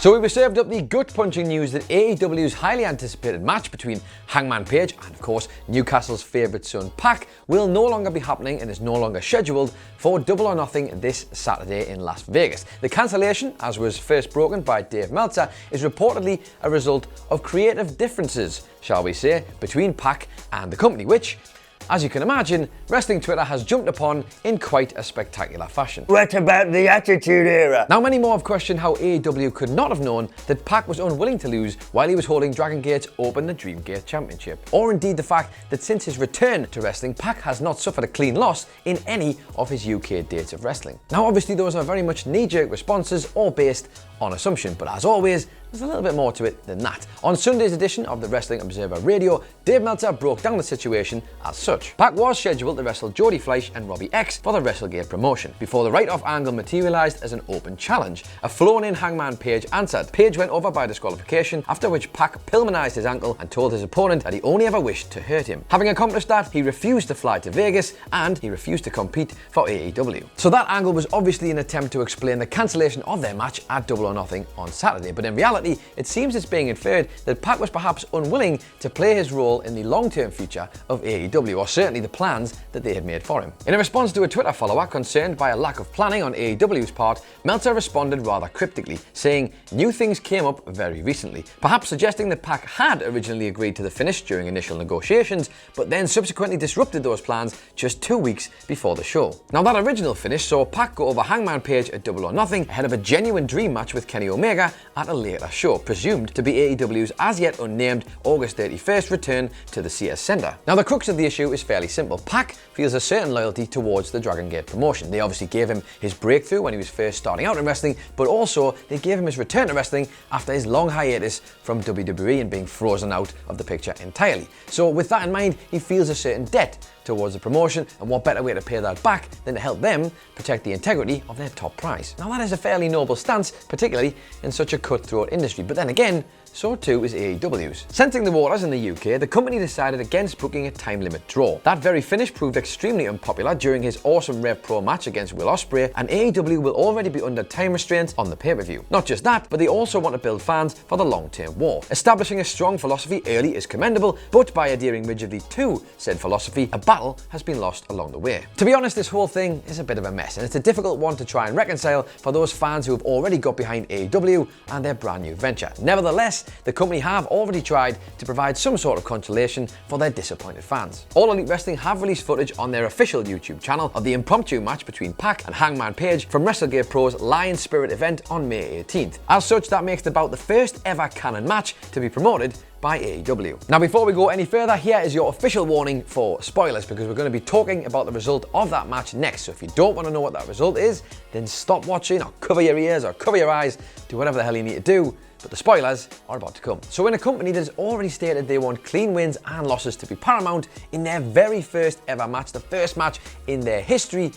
So we were served up the gut-punching news that AEW's highly anticipated match between Hangman Page and, of course, Newcastle's favourite son PAC will no longer be happening and is no longer scheduled for Double or Nothing this Saturday in Las Vegas. The cancellation, as was first broken by Dave Meltzer, is reportedly a result of creative differences, shall we say, between PAC and the company, which, as you can imagine, wrestling Twitter has jumped upon in quite a spectacular fashion. What about the Attitude Era? Now, many more have questioned how AEW could not have known that PAC was unwilling to lose while he was holding Dragon Gate's Open the Dream Gate Championship. Or indeed the fact that since his return to wrestling, PAC has not suffered a clean loss in any of his UK dates of wrestling. Now, obviously those are very much knee-jerk responses, all based on assumption, but as always, there's a little bit more to it than that. On Sunday's edition of the Wrestling Observer Radio, Dave Meltzer broke down the situation as such. PAC was scheduled to wrestle Jody Fleisch and Robbie X for the WrestleGate promotion, before the write-off angle materialised as an open challenge. A flown-in Hangman Page answered. Page went over by disqualification, after which PAC Pillmanized his ankle and told his opponent that he only ever wished to hurt him. Having accomplished that, he refused to fly to Vegas and he refused to compete for AEW. So that angle was obviously an attempt to explain the cancellation of their match at Double or Nothing on Saturday, but in reality, it seems it's being inferred that PAC was perhaps unwilling to play his role in the long-term future of AEW, or certainly the plans that they had made for him. In a response to a Twitter follower concerned by a lack of planning on AEW's part, Meltzer responded rather cryptically, saying new things came up very recently, perhaps suggesting that PAC had originally agreed to the finish during initial negotiations, but then subsequently disrupted those plans just 2 weeks before the show. Now, that original finish saw PAC go over Hangman Page at Double or Nothing ahead of a genuine dream match with Kenny Omega at a later show, presumed to be AEW's as yet unnamed August 31st return to the CS Center. Now, the crux of the issue is fairly simple. PAC feels a certain loyalty towards the Dragon Gate promotion. They obviously gave him his breakthrough when he was first starting out in wrestling, but also they gave him his return to wrestling after his long hiatus from WWE and being frozen out of the picture entirely. So with that in mind, he feels a certain debt towards the promotion, and what better way to pay that back than to help them protect the integrity of their top prize. Now, that is a fairly noble stance, particularly in such a cutthroat industry, but then again, so too is AEW's. Sensing the waters in the UK, the company decided against booking a time limit draw. That very finish proved extremely unpopular during his awesome Rev Pro match against Will Ospreay, and AEW will already be under time restraints on the pay-per-view. Not just that, but they also want to build fans for the long-term war. Establishing a strong philosophy early is commendable, but by adhering rigidly to said philosophy, a battle has been lost along the way. To be honest, this whole thing is a bit of a mess, and it's a difficult one to try and reconcile for those fans who have already got behind AEW and their brand new venture. Nevertheless, the company have already tried to provide some sort of consolation for their disappointed fans. All Elite Wrestling have released footage on their official YouTube channel of the impromptu match between PAC and Hangman Page from WrestleGate Pro's Lion Spirit event on May 18th. As such, that makes it about the first ever canon match to be promoted by AEW. Now, before we go any further, here is your official warning for spoilers, because we're going to be talking about the result of that match next. So if you don't want to know what that result is, then stop watching or cover your ears or cover your eyes, do whatever the hell you need to do. But the spoilers are about to come. So in a company that has already stated they want clean wins and losses to be paramount in their very first ever match, the first match in their history,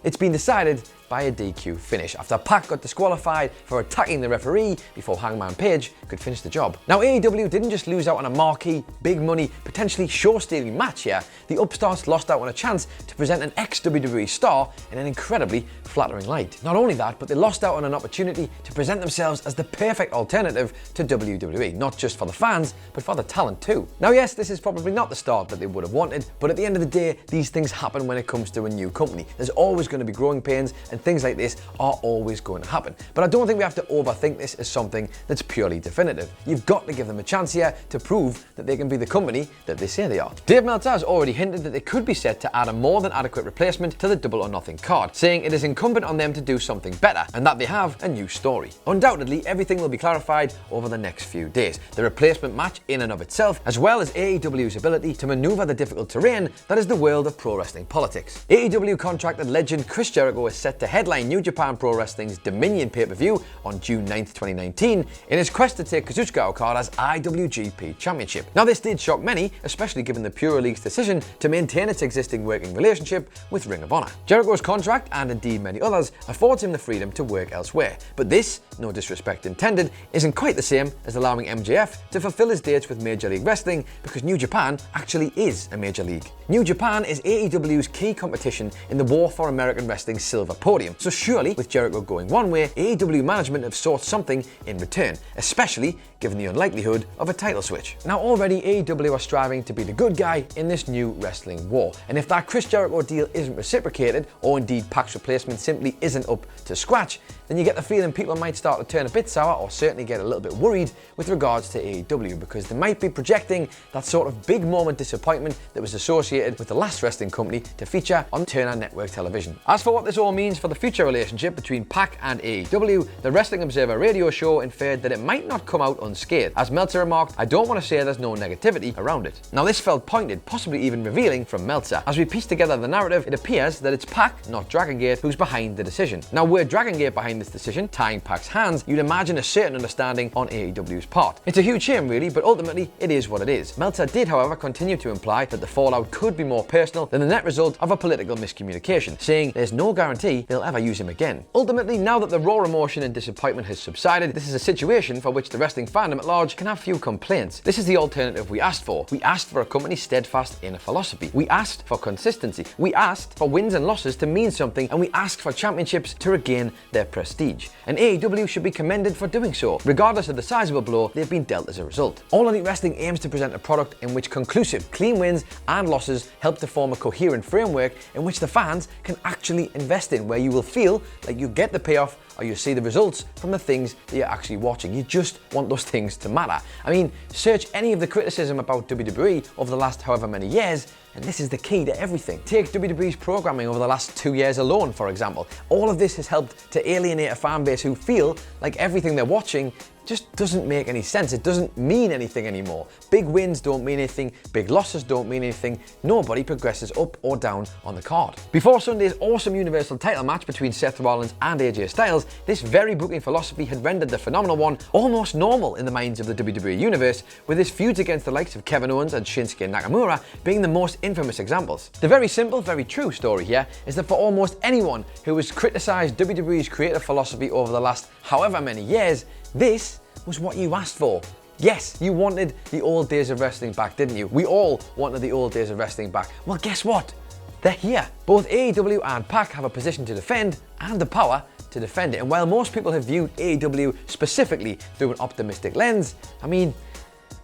it's been decided by a DQ finish after PAC got disqualified for attacking the referee before Hangman Page could finish the job. Now, AEW didn't just lose out on a marquee, big money, potentially show-stealing match here. The upstarts lost out on a chance to present an ex-WWE star in an incredibly flattering light. Not only that, but they lost out on an opportunity to present themselves as the perfect alternative to WWE, not just for the fans, but for the talent too. Now, yes, this is probably not the start that they would have wanted, but at the end of the day, these things happen when it comes to a new company. There's always going to be growing pains, and things like this are always going to happen. But I don't think we have to overthink this as something that's purely definitive. You've got to give them a chance here to prove that they can be the company that they say they are. Dave Meltzer has already hinted that they could be set to add a more than adequate replacement to the Double or Nothing card, saying it is incumbent on them to do something better and that they have a new story. Undoubtedly, everything will be clarified over the next few days. The replacement match in and of itself, as well as AEW's ability to maneuver the difficult terrain that is the world of pro wrestling politics. AEW contracted legend Chris Jericho is set to headline New Japan Pro Wrestling's Dominion pay-per-view on June 9th, 2019 in his quest to take Kazuchika Okada's IWGP Championship. Now, this did shock many, especially given the Pure League's decision to maintain its existing working relationship with Ring of Honor. Jericho's contract, and indeed many others, affords him the freedom to work elsewhere. But this, no disrespect intended, isn't quite the same as allowing MJF to fulfill his dates with Major League Wrestling, because New Japan actually is a major league. New Japan is AEW's key competition in the war for American Wrestling's silver podium, podium. So surely, with Jericho going one way, AEW management have sought something in return, especially given the unlikelihood of a title switch. Now already AEW are striving to be the good guy in this new wrestling war, and if that Chris Jericho deal isn't reciprocated, or indeed PAC's replacement simply isn't up to scratch, then you get the feeling people might start to turn a bit sour, or certainly get a little bit worried with regards to AEW, because they might be projecting that sort of big moment disappointment that was associated with the last wrestling company to feature on Turner Network television. As for what this all means for the future relationship between PAC and AEW, the Wrestling Observer radio show inferred that it might not come out unscathed. As Meltzer remarked, "I don't want to say there's no negativity around it." Now this felt pointed, possibly even revealing from Meltzer. As we piece together the narrative, it appears that it's PAC, not Dragon Gate, who's behind the decision. Now were Dragon Gate behind this decision, tying PAC's hands, you'd imagine a certain understanding on AEW's part. It's a huge shame really, but ultimately it is what it is. Meltzer did however continue to imply that the fallout could be more personal than the net result of a political miscommunication, saying there's no guarantee they'll ever use him again. Ultimately, now that the raw emotion and disappointment has subsided, this is a situation for which the wrestling fandom at large can have few complaints. This is the alternative we asked for. We asked for a company steadfast in a philosophy. We asked for consistency. We asked for wins and losses to mean something, and we asked for championships to regain their prestige. And AEW should be commended for doing so, regardless of the sizable blow they've been dealt as a result. All Elite Wrestling aims to present a product in which conclusive, clean wins and losses help to form a coherent framework in which the fans can actually invest in, where you will feel like you get the payoff or you see the results from the things that you're actually watching. You just want those things to matter. I mean, search any of the criticism about WWE over the last however many years, and this is the key to everything. Take WWE's programming over the last 2 years alone, for example. All of this has helped to alienate a fan base who feel like everything they're watching just doesn't make any sense. It doesn't mean anything anymore. Big wins don't mean anything, big losses don't mean anything, nobody progresses up or down on the card. Before Sunday's awesome Universal title match between Seth Rollins and AJ Styles, this very booking philosophy had rendered the phenomenal one almost normal in the minds of the WWE Universe, with his feuds against the likes of Kevin Owens and Shinsuke Nakamura being the most infamous examples. The very simple, very true story here is that for almost anyone who has criticised WWE's creative philosophy over the last however many years, this was what you asked for. Yes, you wanted the old days of wrestling back, didn't you? We all wanted the old days of wrestling back. Well, guess what? They're here. Both AEW and PAC have a position to defend and the power to defend it. And while most people have viewed AEW specifically through an optimistic lens, I mean,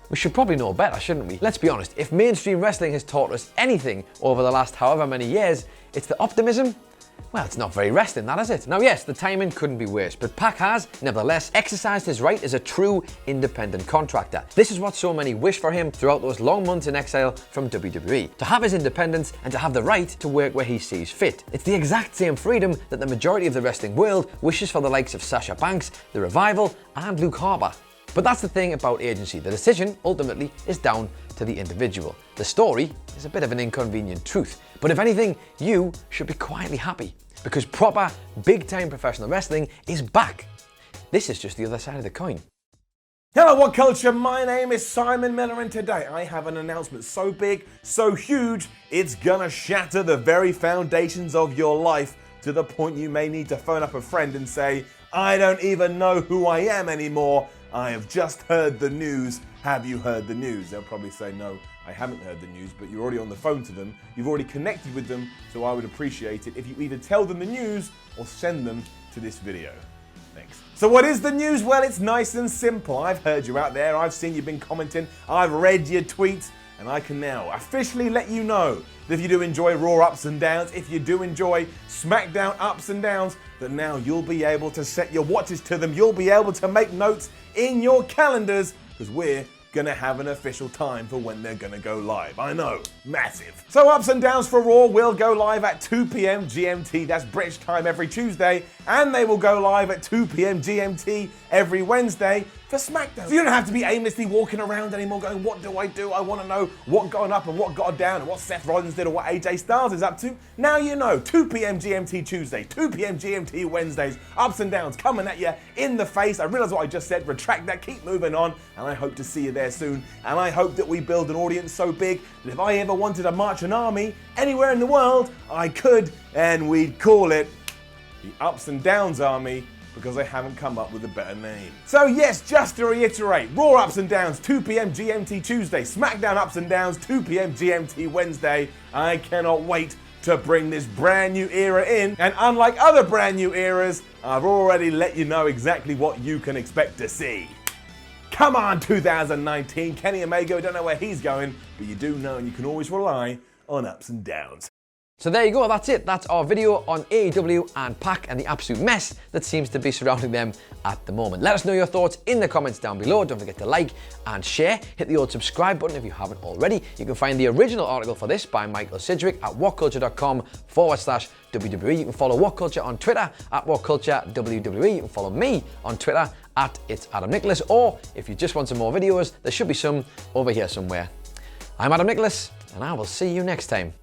we should probably know better, shouldn't we? Let's be honest, if mainstream wrestling has taught us anything over the last however many years, it's the optimism. Well, it's not very wrestling, that is it? Now yes, the timing couldn't be worse, but PAC has, nevertheless, exercised his right as a true independent contractor. This is what so many wish for him throughout those long months in exile from WWE. To have his independence and to have the right to work where he sees fit. It's the exact same freedom that the majority of the wrestling world wishes for the likes of Sasha Banks, The Revival, and Luke Harper. But that's the thing about agency. The decision, ultimately, is down to the individual. The story is a bit of an inconvenient truth. But if anything, you should be quietly happy, because proper, big-time professional wrestling is back. This is just the other side of the coin. Hello, What Culture? My name is Simon Miller, and today I have an announcement so big, so huge, it's gonna shatter the very foundations of your life, to the point you may need to phone up a friend and say, I don't even know who I am anymore. I have just heard the news. Have you heard the news? They'll probably say, no, I haven't heard the news, but you're already on the phone to them. You've already connected with them, so I would appreciate it if you either tell them the news or send them to this video. Thanks. So what is the news? Well, it's nice and simple. I've heard you out there. I've seen you've been commenting. I've read your tweets, and I can now officially let you know that if you do enjoy Raw ups and downs, if you do enjoy SmackDown ups and downs, that now you'll be able to set your watches to them. You'll be able to make notes in your calendars, because we're gonna have an official time for when they're gonna go live. I know, massive. So Ups and Downs for Raw will go live at 2 p.m. GMT, that's British time, every Tuesday, and they will go live at 2 p.m. GMT every Wednesday for SmackDown. So you don't have to be aimlessly walking around anymore going, what do? I want to know what got up and what got down and what Seth Rollins did or what AJ Styles is up to. Now you know, 2 p.m. GMT Tuesday, 2 p.m. GMT Wednesdays, Ups and Downs coming at you in the face. I realize what I just said, retract that, keep moving on, and I hope to see you there soon. And I hope that we build an audience so big that if I ever wanted to march an army anywhere in the world, I could, and we'd call it the Ups and Downs Army, because I haven't come up with a better name. So yes, just to reiterate, Raw Ups and Downs, 2 p.m. GMT Tuesday, SmackDown Ups and Downs, 2 p.m. GMT Wednesday. I cannot wait to bring this brand new era in. And unlike other brand new eras, I've already let you know exactly what you can expect to see. Come on, 2019, Kenny Omega, don't know where he's going, but you do know and you can always rely on ups and downs. So there you go, that's it. That's our video on AEW and PAC and the absolute mess that seems to be surrounding them at the moment. Let us know your thoughts in the comments down below. Don't forget to like and share. Hit the old subscribe button if you haven't already. You can find the original article for this by Michael Sidgwick at whatculture.com/WWE. You can follow What Culture on Twitter at WhatCultureWWE. You can follow me on Twitter at It's Adam Nicholas. Or if you just want some more videos, there should be some over here somewhere. I'm Adam Nicholas, and I will see you next time.